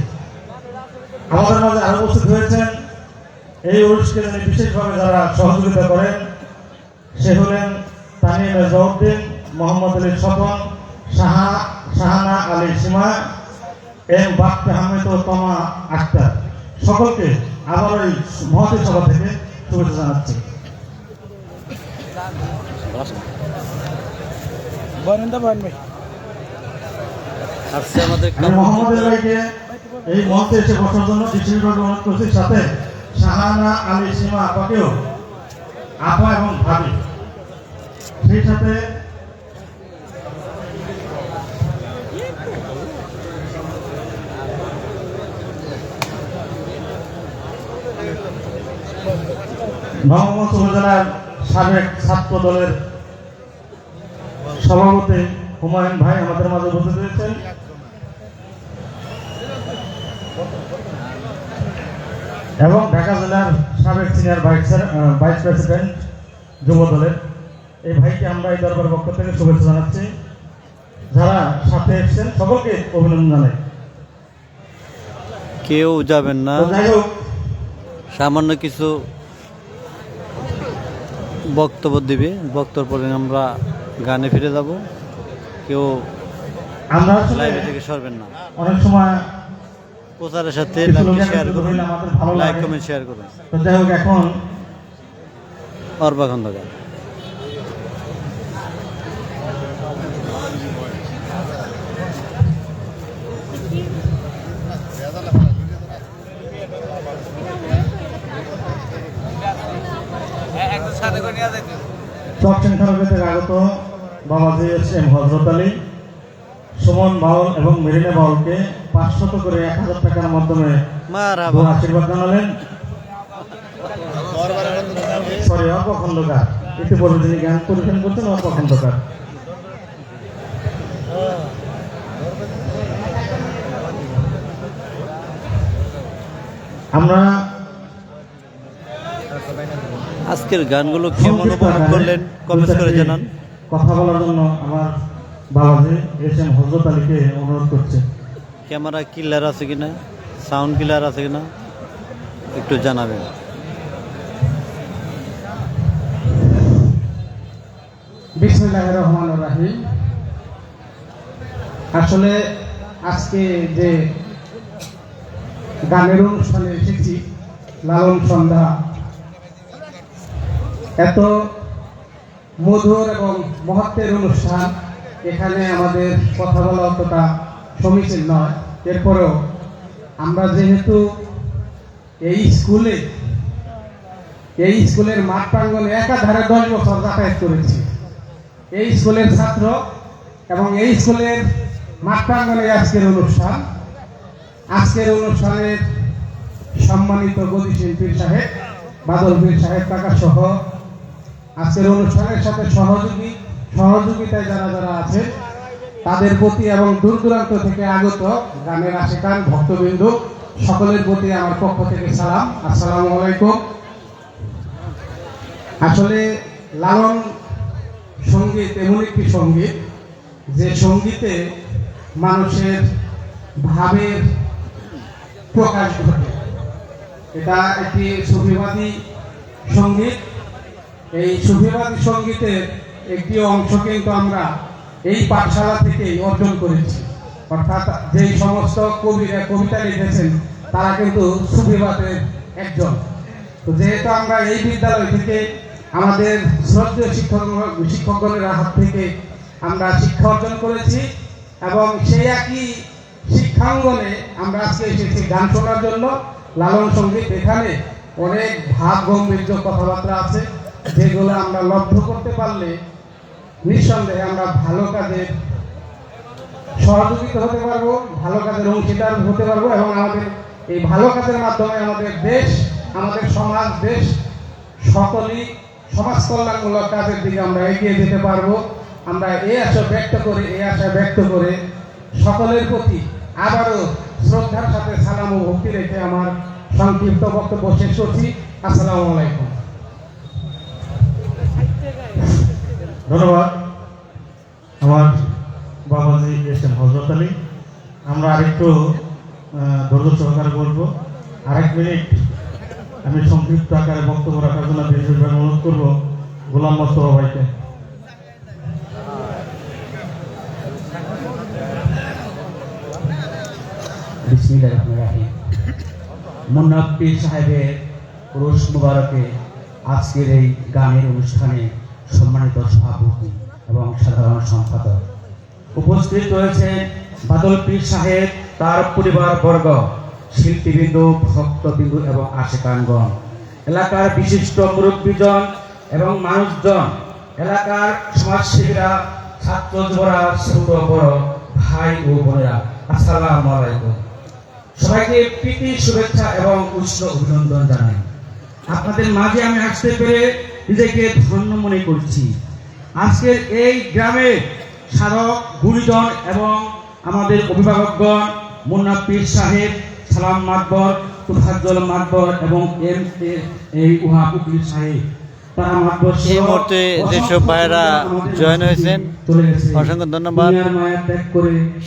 আমাদের মাঝে আরো উপস্থিত হয়েছেন এই অনুষ্ঠানে বিশেষভাবে যারা সহযোগিতা করেন, সে হলেন তানিম জওয়াউদ্দিন, মোহাম্মদ আলী স্বপন, শাহানা আলী সীমা, এম বাপ্পি আহমেদ ও তমা আক্তার। সকলকে আবার এই মহতী সভা থেকে শুভেচ্ছা জানাচ্ছি। আসছে আমাদের আমি মোহাম্মদ আলী ভাইকে এই মঞ্চে এসে বসার জন্য বিশেষভাবে অনুরোধ করছি, সাথে শাহানা আলী সীমা আপাকেও, আপা এবং ভাবি। সেই সাথে নবগঞ্জ উপজেলার সাবেক ছাত্র দলের সভাপতি হুমায়ুন ভাই আমাদের মাঝে উপস্থিত হয়েছেন। এবং ঢাকা জেলার সাবেক সিনিয়র ভাইস প্রেসিডেন্ট যুব দলের এই ভাইকে আমরা এই দরবার পক্ষ থেকে শুভেচ্ছা জানাচ্ছি। যারা সাথে এসেছেন সকলকে অভিনন্দন জানাই। কেউ যাবেন না, তো যাই হোক, সামান্য কিছু বক্তব্য দিবে, বক্তব্য পরে আমরা গানে ফিরে যাব। কেউ আমরা আসলে লাইভে থেকে সরবেন না। অনেক সময় প্রচারের সাথে কিছু লাইক লোকের শেয়ার সাথে করুন, ধরলে আমাদের ভালো লাগে। লাইক কমেন্ট শেয়ার করুন। তো যাই হোক, এখন অর্বা খন্দকার। চকসিংহা থেকে আগত বাবাজি এস.এম. হযরত আলী, সুমন বাউল এবং মেরিনা বাউলকে 500 করে 1000 টাকার মাধ্যমে মারহাবা। দোয়া আশীর্বাদ জানালেন। সরি, অর্পা খন্দকার। ইতিপূর্বে যিনি গান পরিবেশন করছেন অর্পা খন্দকার। আমরা আজকের গানগুলো কেমন উপভোগ করলেন কমেন্ট করে জানান। কথা বলার জন্য আমার বাবাজি এস এম হযরত আলীকে অনুরোধ করছে। ক্যামেরা ক্লিয়ার আছে কিনা, সাউন্ড ক্লিয়ার আছে কিনা একটু জানাবেন। বিসমিল্লাহির রহমানির রহিম। আসলে আজকে যে গানের অনুষ্ঠানে এসেছি, লালন সন্ধ্যা, এত মধুর এবং মহত্বের অনুষ্ঠান, এখানে আমাদের কথা বলা অতটা সমীচীন নয়। এরপরেও আমরা যেহেতু এই স্কুলের মাঠ প্রাঙ্গণে একাধারে 10 বছর যাতায়াত করেছি, এই স্কুলের ছাত্র এবং এই স্কুলের মাঠ প্রাঙ্গণে আজকের অনুষ্ঠানের সম্মানিত গদিশীল পীর সাহেব, বাদল পীর সাহেব কাকা সহ আজকের অনুষ্ঠানের সাথে সহযোগিতায় যারা যারা আছে তাদের প্রতি এবং দূর দূরান্ত থেকে আগত গানের আশিকান ভক্তবৃন্দ সকলের প্রতি আমার পক্ষ থেকে সালাম, আসসালামু আলাইকুম। আসলে লালন সঙ্গীত এমন একটি সঙ্গীত যে সঙ্গীতে মানুষের ভাবের প্রকাশ ঘটে। এটা একটি সুফিবাদী সঙ্গীত। এই সুফিবাদী সঙ্গীতের একটি অংশ কিন্তু আমরা এই পাঠশালা থেকেই অর্জন করেছি। অর্থাৎ যেই সমস্ত কবিরা কবিতা লিখেছেন তারা কিন্তু সুফিবাদের একজন। তো যেহেতু আমরা এই বিদ্যালয় থেকে আমাদের শ্রদ্ধেয় শিক্ষকগণের হাত থেকে আমরা শিক্ষা অর্জন করেছি এবং সেই একই শিক্ষাঙ্গনে আমরা আজকে এসেছি গান শোনার জন্য। লালন সঙ্গীত, এখানে অনেক ভাব গম্ভীর্য কথাবার্তা আছে যেগুলো আমরা লব্ধ করতে পারলে নিঃসন্দেহে আমরা ভালো কাজের সহযোগিতা হতে পারবো, ভালো কাজের অংশীদার হতে পারবো এবং আমাদের এই ভালো কাজের মাধ্যমে আমাদের দেশ, আমাদের সমাজ, দেশ সকলেই সমাজ কল্যাণমূলক কাজের দিকে আমরা এগিয়ে যেতে পারবো। আমরা এই আশা ব্যক্ত করে সকলের প্রতি আবারও শ্রদ্ধার সাথে সালাম ও ভক্তি রেখে আমার সংক্ষিপ্ত বক্তব্য শেষ করছি। আসসালামু আলাইকুম। ধন্যবাদ আমার বাবাজি এস এম হযরত আলী। আমরা আরেকটু ধৈর্য সহকারে বলবো, আরেক মিনিট আমি সংক্ষিপ্ত আকারে বক্তব্য রাখার জন্য বিশেষভাবে অনুরোধ করবো গোলাম মোস্তফা ভাইকে। বিসমিল্লাহির রহমানির রহিম। মুন্না পীর সাহেবের রোশ মুবারকে আজকের এই গানের অনুষ্ঠানে সম্মানিত সভাপতি এবং সাধারণ সম্পাদক উপস্থিত রয়েছেন বাদল পীর সাহেব, তার পরিবার বর্গ, শিল্পীবৃন্দ, ভক্তবৃন্দ এবং আশিকানগণ, এলাকার বিশিষ্ট মুরব্বীজন এবং মানুষজন, এলাকার সমাজসেবীরা, ছাত্র যুবরা, ছোট বড় ভাই ও বোনেরা, আসসালামু আলাইকুম। সবাইকে প্রীতি শুভেচ্ছা এবং উষ্ণ অভিনন্দন জানাই। আপনাদের মাঝে আমি আসতে পেরে নিজেকে ধন্য মনে করছি। আজকের এই গ্রামে সাধক গুরুজন এবং আমাদের অভিভাবকগণ মুন্না পীর সাহেব, সালাম মাতবর, তুফাজ্জল মাতবর এবং এই উহাপুকুর সাহেব, তারা মাতবর এই মুহূর্তে যেসব ভাইয়েরা জয়েন হয়েছেন অসংখ্য ধন্যবাদ।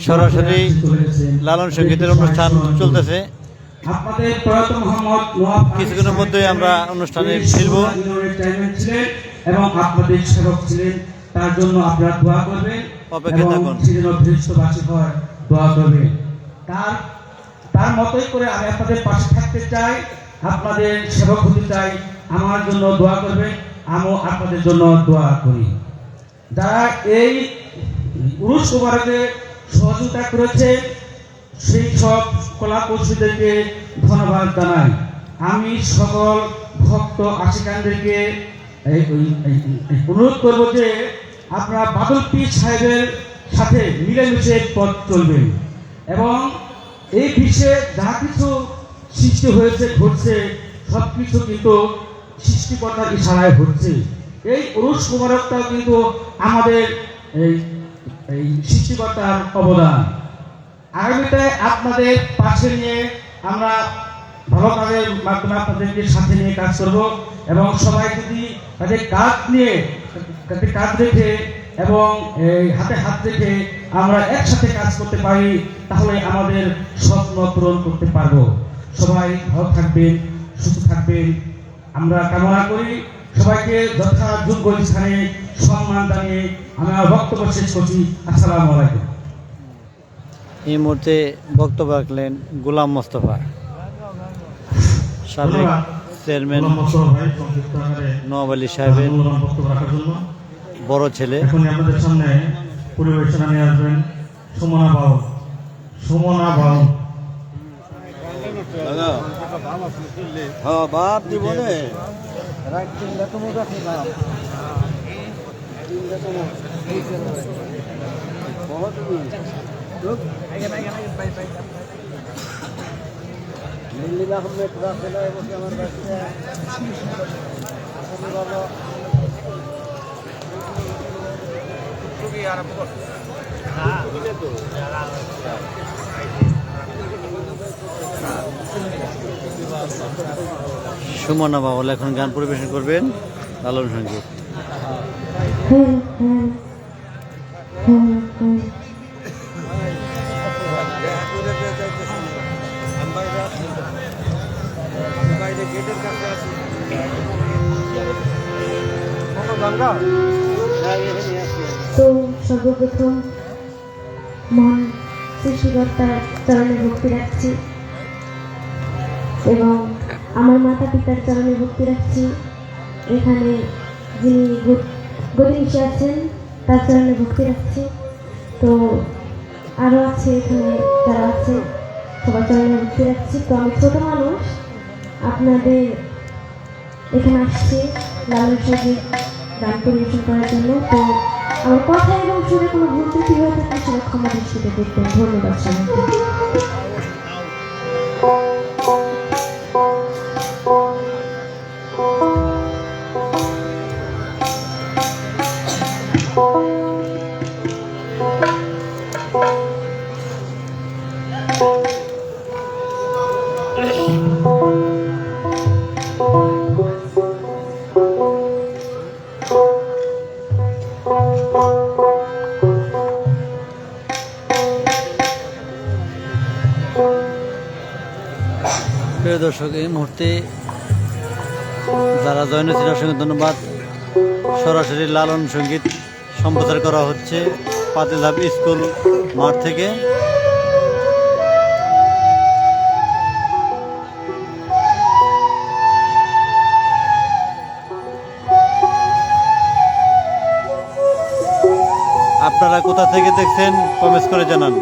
সরাসরি লালন সঙ্গীতের অনুষ্ঠান চলতেছে, আপনাদের প্রয়াত মোহাম্মদ নওয়াব কিছুক্ষণের মধ্যেই আমরা অনুষ্ঠানে ফিরব এবং আপনাদের সেবক ছিলেন, তার জন্য আপনারা দোয়া করবেন, অপেক্ষায় থাকুন। দৃষ্টবাসী হয় দোয়া করবেন। তার মতোই করে আমি আপনাদের পাশে থাকতে চাই, আপনাদের সেবক হতে চাই, আমার জন্য দোয়া করবেন, আমিও আপনাদের জন্য দোয়া করি। যারা এই উরুস মুবারকে সহযোগিতা করেছে সেই সব কলাকুশলীদেরকে ধন্যবাদ জানাই। আমি সকল ভক্ত আশিকানদেরকে অনুরোধ করব যে আপনারা বাদল পীর সাহেবের সাথে মিলেমিশে পথ চলবেন এবং এই বিশ্বে যা কিছু সৃষ্টি হয়েছে, ঘটছে, সব কিছু কিন্তু সৃষ্টিকর্তার ইশারায় হচ্ছে। এই উরুস মুবারকটাও কিন্তু আমাদের এই সৃষ্টিকর্তার অবদান। আগামীতে আপনাদের পাশে নিয়ে আমরা ভালো কাজের মাধ্যমে আপনাদেরকে সাথে নিয়ে কাজ করব এবং সবাই যদি তাদের কাজ রেখে এবং এই হাতে হাত রেখে আমরা একসাথে কাজ করতে পারি, তাহলে আমাদের স্বপ্ন পূরণ করতে পারবো। সবাই ভালো থাকবেন, সুস্থ থাকবেন আমরা কামনা করি। সবাইকে যথাযোগ্য স্থানে সম্মান জানিয়ে আমি আমার বক্তব্য শেষ করছি। আসসালামু আলাইকুম। এই মুহূর্তে বক্তব্য রাখলেন গোলাম মোস্তফা, সাবেক ধন্যবাদ চেয়ারম্যান গোলাম মোস্তফা ভাই সংক্ষিপ্ত আকারে নওয়াব আলী সাহেবের মূল্যবান বক্তব্য রাখার জন্য। বড় ছেলে। এখন আপনাদের সামনে পরিবেশনা নিয়ে আসবেন সুমনা বাউল। সুমনা বাউল বাপ জীবনে সুমনা বাউল এখন গান পরিবেশন করবেন লালন সঙ্গীত। তো সর্বপ্রথম মহান সৃষ্টিকর্তার চরণে ভক্তি রাখছি এবং আমার মাতা পিতার চরণে ভক্তি রাখছি। এখানে যিনি গদিনীশে আছেন তার চরণে ভক্তি রাখছি। তো আরও আছে এখানে যারা আছে সবার চরণে ভক্তি রাখছি। তো আমি ছোট মানুষ, আপনাদের এখানে আসছি লালন সঙ্গীত গান পরিবেশন করার জন্য। তো আমার কথা এবং সুরে কোনো ভুল ত্রুটি হয়ে থাকলে সেটা ক্ষমা দৃষ্টিতে দেখবেন। ধন্যবাদ সবাইকে। প্রিয় দর্শক, এই মুহূর্তে যারা জয়েন হয়েছেন অসংখ্য ধন্যবাদ। সরাসরি লালন সঙ্গীত সম্প্রচার করা হচ্ছে পাতিলধাপ স্কুল মাঠ থেকে। আপনারা কোথা থেকে দেখছেন কমেন্টস করে জানান।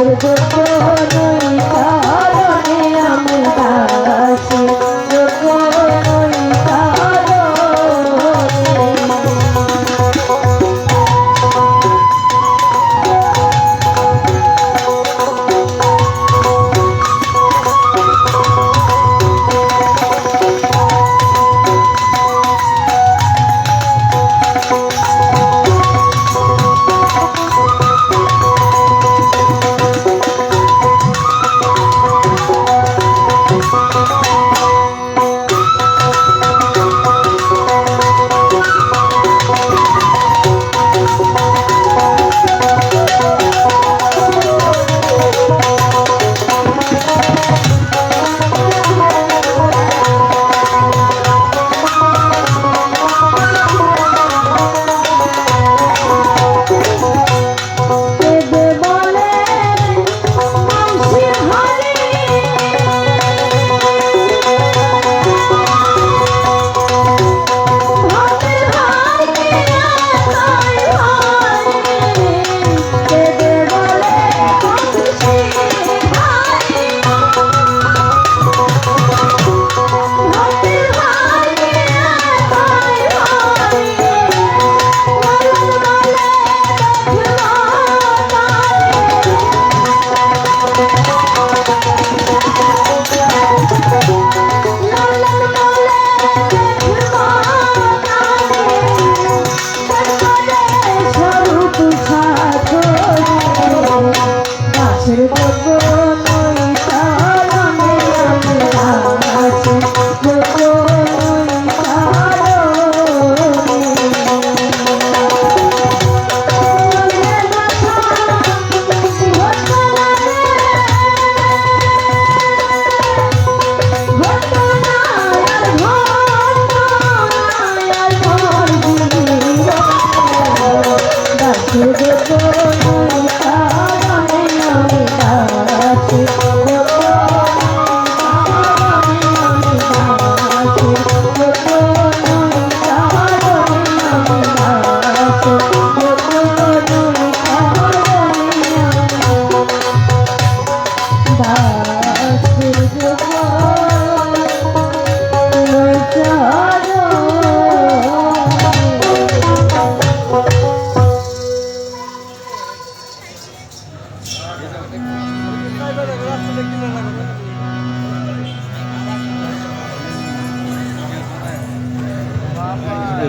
দাসের যোগ্য নই কারণে আমি দাসের যোগ্য নই কারণে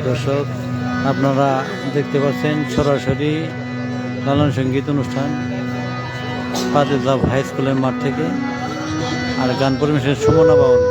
দর্শক, আপনারা দেখতে পাচ্ছেন সরাসরি লালন সঙ্গীত অনুষ্ঠান ফাতেজা হাই স্কুলের মাঠ থেকে। আর গান পরিবেশন সুমনা বাউল।